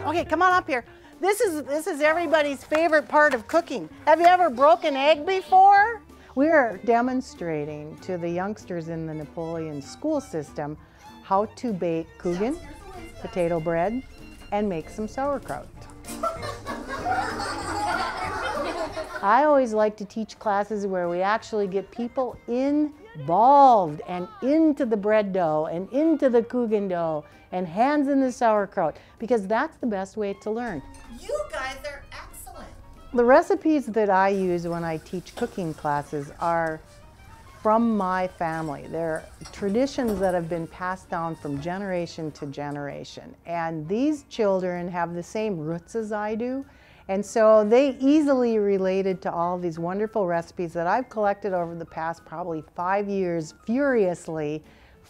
Okay, come on up here. This is everybody's favorite part of cooking. Have you ever broken egg before? We're demonstrating to the youngsters in the Napoleon school system how to bake Coogan, potato bread, and make some sauerkraut. I always like to teach classes where we actually get people involved and into the bread dough and into the Coogan dough and hands in the sauerkraut, because that's the best way to learn. You guys are excellent. The recipes that I use when I teach cooking classes are from my family. They're traditions that have been passed down from generation to generation. And these children have the same roots as I do. And so they easily related to all these wonderful recipes that I've collected over the past probably 5 years furiously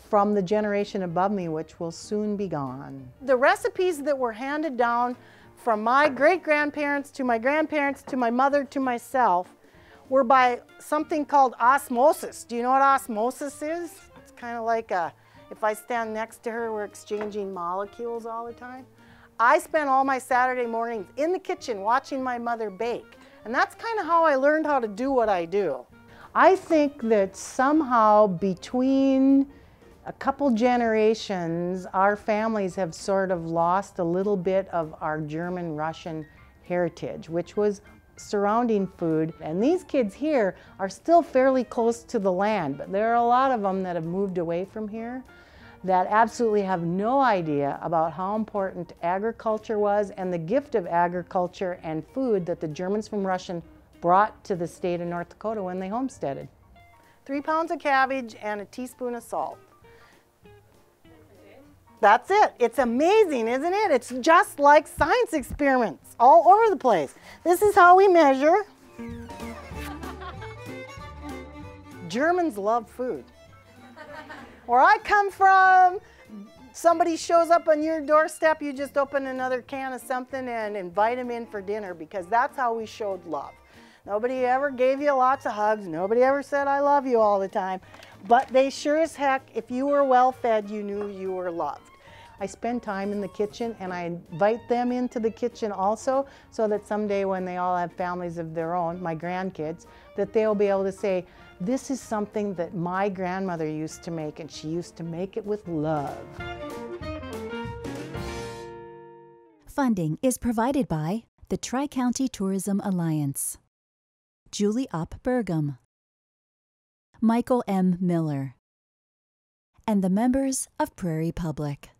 from the generation above me, which will soon be gone. The recipes that were handed down from my great-grandparents to my grandparents to my mother to myself were by something called osmosis. Do you know what osmosis is? It's kind of like if I stand next to her, we're exchanging molecules all the time. I spent all my Saturday mornings in the kitchen watching my mother bake. And that's kind of how I learned how to do what I do. I think that somehow between a couple generations, our families have sort of lost a little bit of our German-Russian heritage, which was surrounding food. And these kids here are still fairly close to the land, but there are a lot of them that have moved away from here that absolutely have no idea about how important agriculture was and the gift of agriculture and food that the Germans from Russia brought to the state of North Dakota when they homesteaded. 3 pounds of cabbage and a teaspoon of salt. That's it. It's amazing, isn't it? It's just like science experiments all over the place. This is how we measure. Germans love food. Where I come from, somebody shows up on your doorstep, you just open another can of something and invite them in for dinner, because that's how we showed love. Nobody ever gave you lots of hugs. Nobody ever said, I love you all the time. But they sure as heck, if you were well fed, you knew you were loved. I spend time in the kitchen and I invite them into the kitchen also, so that someday when they all have families of their own, my grandkids, that they'll be able to say, this is something that my grandmother used to make, and she used to make it with love. Funding is provided by the Tri-County Tourism Alliance, Julie Opp Burgum, Michael M. Miller, and the members of Prairie Public.